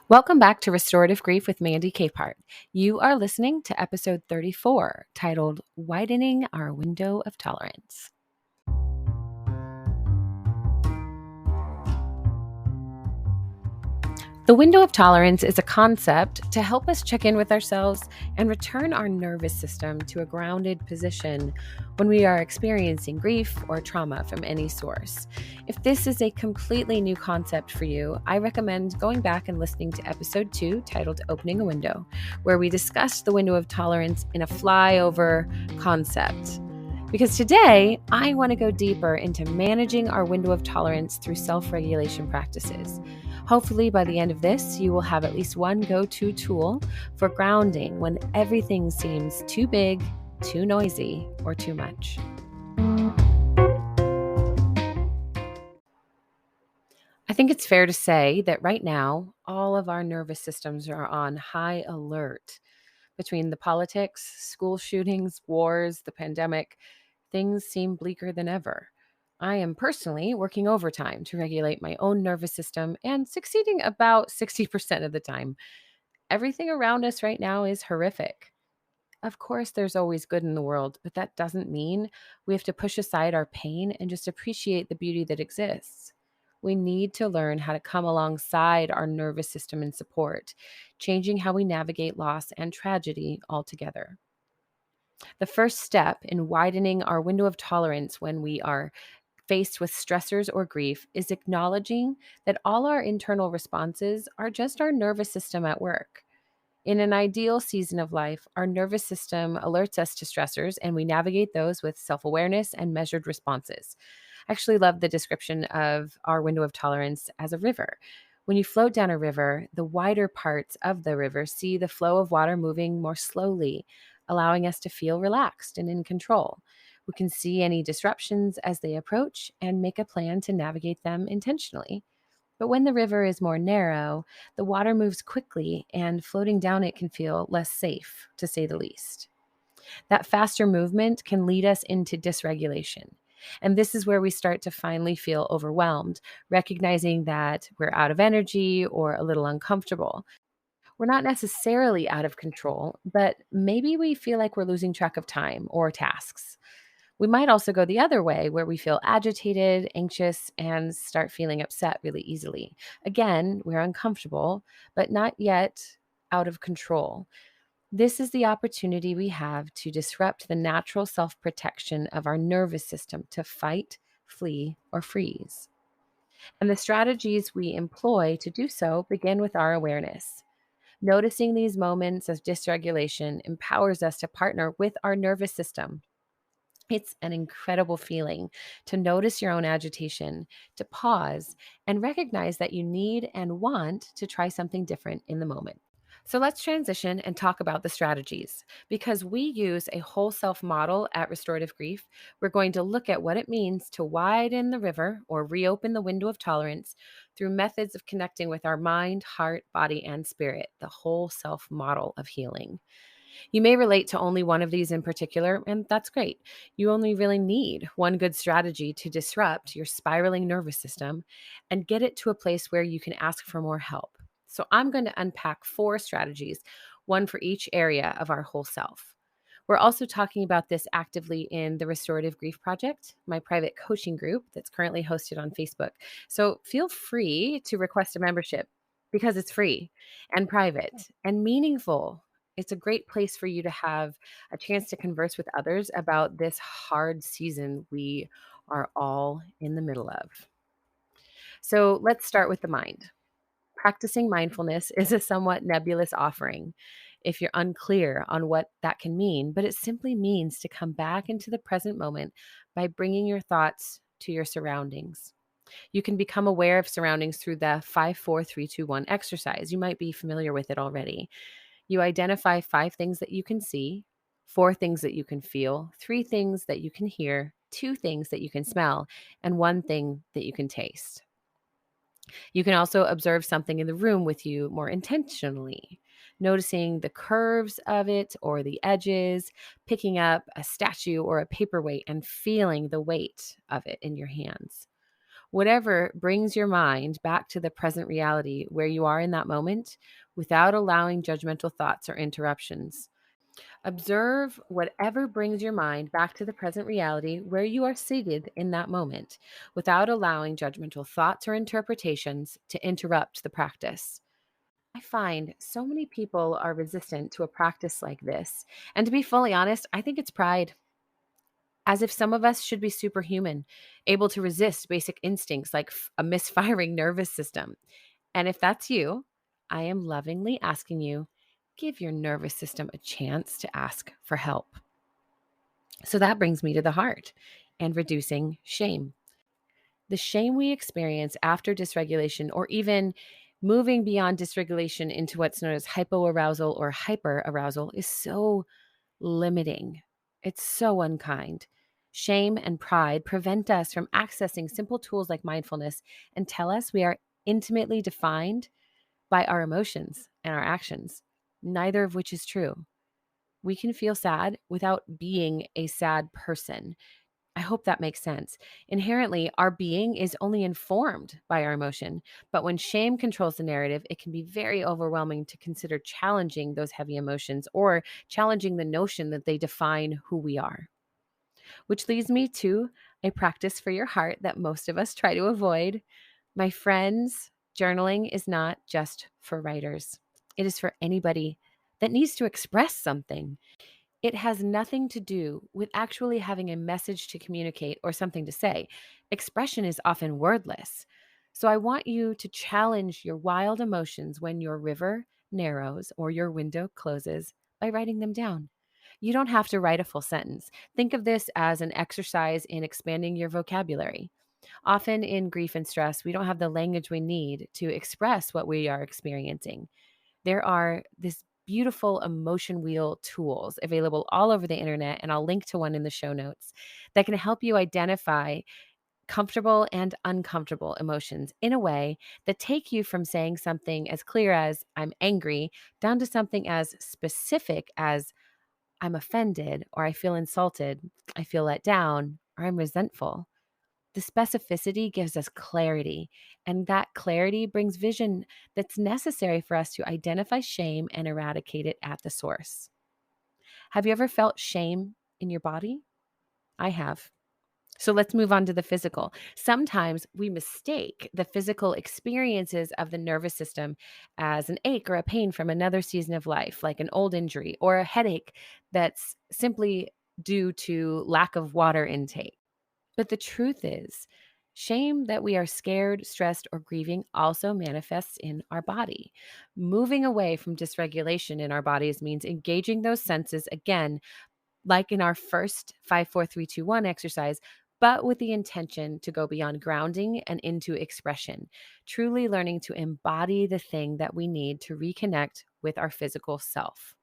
Welcome back to Restorative Grief with Mandy Capehart. You are listening to episode 34, titled Widening Our Window of Tolerance. The window of tolerance is a concept to help us check in with ourselves and return our nervous system to a grounded position when we are experiencing grief or trauma from any source. If this is a completely new concept for you, I recommend going back and listening to episode 2, titled Opening a Window, where we discussed the window of tolerance in a flyover concept. Because today, I want to go deeper into managing our window of tolerance through self-regulation practices. Hopefully, by the end of this, you will have at least one go-to tool for grounding when everything seems too big, too noisy, or too much. I think it's fair to say that right now, all of our nervous systems are on high alert. Between the politics, school shootings, wars, the pandemic, things seem bleaker than ever. I am personally working overtime to regulate my own nervous system and succeeding about 60% of the time. Everything around us right now is horrific. Of course, there's always good in the world, but that doesn't mean we have to push aside our pain and just appreciate the beauty that exists. We need to learn how to come alongside our nervous system and support, changing how we navigate loss and tragedy altogether. The first step in widening our window of tolerance when we are faced with stressors or grief is acknowledging that all our internal responses are just our nervous system at work. In an ideal season of life, our nervous system alerts us to stressors and we navigate those with self awareness and measured responses. I actually love the description of our window of tolerance as a river. When you float down a river, the wider parts of the river see the flow of water moving more slowly, allowing us to feel relaxed and in control. We can see any disruptions as they approach and make a plan to navigate them intentionally. But when the river is more narrow, the water moves quickly and floating down it can feel less safe, to say the least. That faster movement can lead us into dysregulation. And this is where we start to finally feel overwhelmed, recognizing that we're out of energy or a little uncomfortable. We're not necessarily out of control, but maybe we feel like we're losing track of time or tasks. We might also go the other way where we feel agitated, anxious, and start feeling upset really easily. Again, we're uncomfortable, but not yet out of control. This is the opportunity we have to disrupt the natural self protection of our nervous system to fight, flee, or freeze. And the strategies we employ to do so begin with our awareness. Noticing these moments of dysregulation empowers us to partner with our nervous system. It's an incredible feeling to notice your own agitation, to pause, and recognize that you need and want to try something different in the moment. So let's transition and talk about the strategies. Because we use a whole self model at Restorative Grief, we're going to look at what it means to widen the river or reopen the window of tolerance through methods of connecting with our mind, heart, body, and spirit, the whole self model of healing. You may relate to only one of these in particular, and that's great. You only really need one good strategy to disrupt your spiraling nervous system and get it to a place where you can ask for more help. So, I'm going to unpack 4 strategies, one for each area of our whole self. We're also talking about this actively in the Restorative Grief Project, my private coaching group that's currently hosted on Facebook. So, feel free to request a membership because it's free and private and meaningful. It's a great place for you to have a chance to converse with others about this hard season we are all in the middle of. So let's start with the mind. Practicing mindfulness is a somewhat nebulous offering if you're unclear on what that can mean, but it simply means to come back into the present moment by bringing your thoughts to your surroundings. You can become aware of surroundings through the 5-4-3-2-1 exercise. You might be familiar with it already. You identify 5 things that you can see, 4 things that you can feel, 3 things that you can hear, 2 things that you can smell, and 1 thing that you can taste. You can also observe something in the room with you more intentionally, noticing the curves of it or the edges, picking up a statue or a paperweight and feeling the weight of it in your hands. Whatever brings your mind back to the present reality where you are in that moment without allowing judgmental thoughts or interruptions. Observe whatever brings your mind back to the present reality where you are seated in that moment without allowing judgmental thoughts or interpretations to interrupt the practice. I find so many people are resistant to a practice like this. And to be fully honest, I think it's pride, as if some of us should be superhuman, able to resist basic instincts like a misfiring nervous system. And if that's you, I am lovingly asking you, give your nervous system a chance to ask for help. So that brings me to the heart and reducing shame. The shame we experience after dysregulation, or even moving beyond dysregulation into what's known as hypoarousal or hyperarousal, is so limiting. It's so unkind. Shame and pride prevent us from accessing simple tools like mindfulness and tell us we are intimately defined by our emotions and our actions, neither of which is true. We can feel sad without being a sad person. I hope that makes sense. Inherently, our being is only informed by our emotion, but when shame controls the narrative, it can be very overwhelming to consider challenging those heavy emotions or challenging the notion that they define who we are. Which leads me to a practice for your heart that most of us try to avoid. My friends, journaling is not just for writers, it is for anybody that needs to express something. It has nothing to do with actually having a message to communicate or something to say. Expression is often wordless. So I want you to challenge your wild emotions when your river narrows or your window closes by writing them down. You don't have to write a full sentence. Think of this as an exercise in expanding your vocabulary. Often in grief and stress, we don't have the language we need to express what we are experiencing. There are this beautiful emotion wheel tools available all over the internet, and I'll link to one in the show notes that can help you identify comfortable and uncomfortable emotions in a way that take you from saying something as clear as I'm angry down to something as specific as I'm offended, or I feel insulted, I feel let down, or I'm resentful. The specificity gives us clarity, and that clarity brings vision that's necessary for us to identify shame and eradicate it at the source. Have you ever felt shame in your body? I have. So let's move on to the physical. Sometimes we mistake the physical experiences of the nervous system as an ache or a pain from another season of life, like an old injury or a headache that's simply due to lack of water intake. But the truth is, shame that we are scared, stressed, or grieving also manifests in our body. Moving away from dysregulation in our bodies means engaging those senses again, like in our first 5, 4, 3, 2, 1 exercise, but with the intention to go beyond grounding and into expression, truly learning to embody the thing that we need to reconnect with our physical self.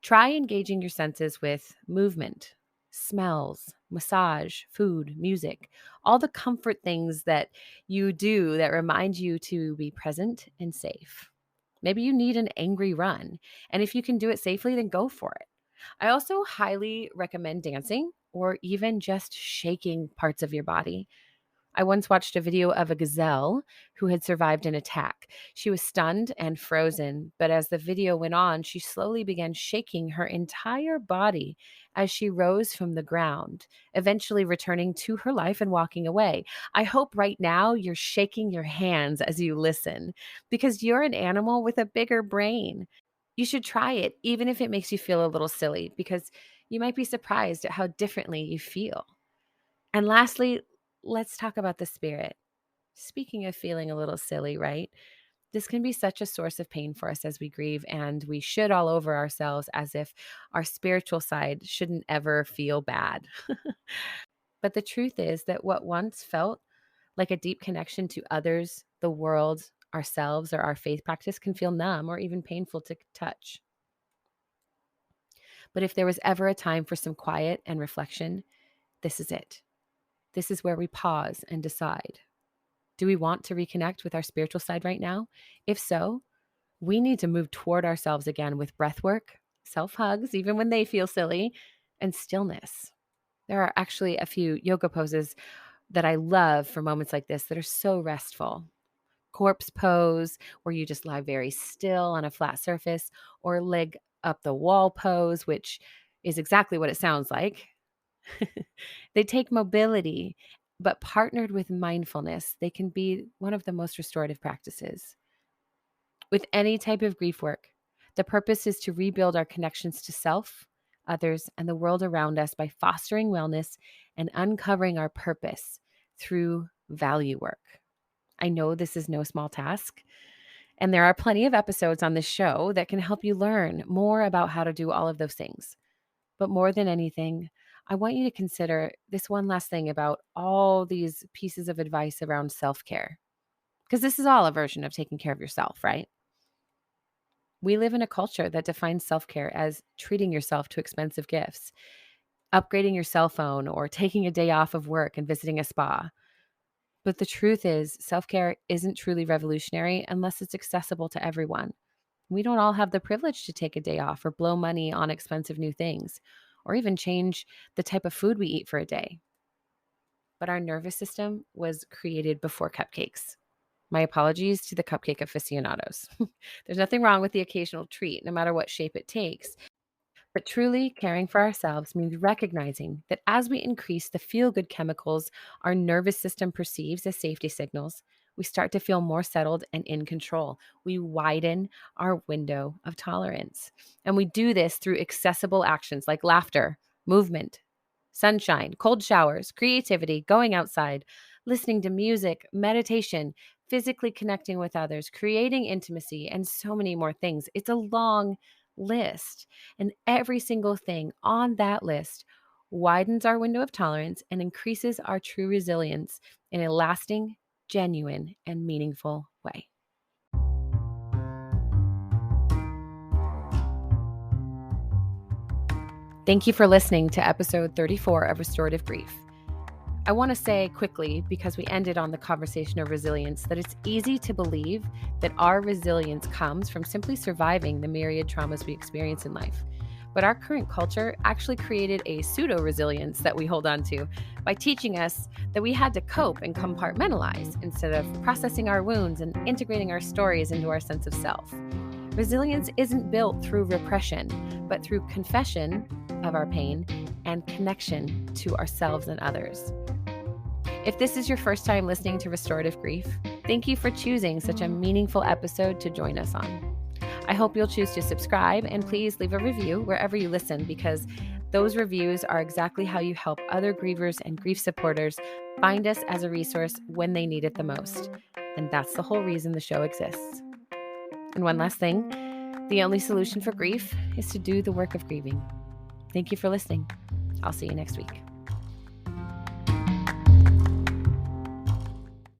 Try engaging your senses with movement, smells, massage, food, music, all the comfort things that you do that remind you to be present and safe. Maybe you need an angry run, and if you can do it safely, then go for it. I also highly recommend dancing or even just shaking parts of your body. I once watched a video of a gazelle who had survived an attack. She was stunned and frozen, but as the video went on, she slowly began shaking her entire body as she rose from the ground, eventually returning to her life and walking away. I hope right now you're shaking your hands as you listen because you're an animal with a bigger brain. You should try it, even if it makes you feel a little silly, because you might be surprised at how differently you feel. And lastly, let's talk about the spirit. Speaking of feeling a little silly, right? This can be such a source of pain for us as we grieve, and we should all over ourselves as if our spiritual side shouldn't ever feel bad. But the truth is that what once felt like a deep connection to others, the world, ourselves, or our faith practice can feel numb or even painful to touch. But if there was ever a time for some quiet and reflection, this is it. This is where we pause and decide. Do we want to reconnect with our spiritual side right now? If so, we need to move toward ourselves again with breath work, self hugs, even when they feel silly, and stillness. There are actually a few yoga poses that I love for moments like this that are so restful. Corpse pose, where you just lie very still on a flat surface, or leg up the wall pose, which is exactly what it sounds like. They take mobility, but partnered with mindfulness, they can be one of the most restorative practices. With any type of grief work, the purpose is to rebuild our connections to self, others, and the world around us by fostering wellness and uncovering our purpose through value work. I know this is no small task, and there are plenty of episodes on this show that can help you learn more about how to do all of those things. But more than anything, I want you to consider this one last thing about all these pieces of advice around self care, because this is all a version of taking care of yourself, right? We live in a culture that defines self care as treating yourself to expensive gifts, upgrading your cell phone, or taking a day off of work and visiting a spa. But the truth is, self care isn't truly revolutionary unless it's accessible to everyone. We don't all have the privilege to take a day off or blow money on expensive new things, or even change the type of food we eat for a day. But our nervous system was created before cupcakes. My apologies to the cupcake aficionados. There's nothing wrong with the occasional treat, no matter what shape it takes. But truly caring for ourselves means recognizing that as we increase the feel good chemicals our nervous system perceives as safety signals, we start to feel more settled and in control. We widen our window of tolerance. And we do this through accessible actions like laughter, movement, sunshine, cold showers, creativity, going outside, listening to music, meditation, physically connecting with others, creating intimacy, and so many more things. It's a long list. And every single thing on that list widens our window of tolerance and increases our true resilience in a lasting, genuine, and meaningful way. Thank you for listening to episode 34 of Restorative Grief. I want to say quickly, because we ended on the conversation of resilience, that it's easy to believe that our resilience comes from simply surviving the myriad traumas we experience in life. But our current culture actually created a pseudo-resilience that we hold on to by teaching us that we had to cope and compartmentalize instead of processing our wounds and integrating our stories into our sense of self. Resilience isn't built through repression, but through confession of our pain and connection to ourselves and others. If this is your first time listening to Restorative Grief, thank you for choosing such a meaningful episode to join us on. I hope you'll choose to subscribe, and please leave a review wherever you listen, because those reviews are exactly how you help other grievers and grief supporters find us as a resource when they need it the most. And that's the whole reason the show exists. And one last thing, the only solution for grief is to do the work of grieving. Thank you for listening. I'll see you next week.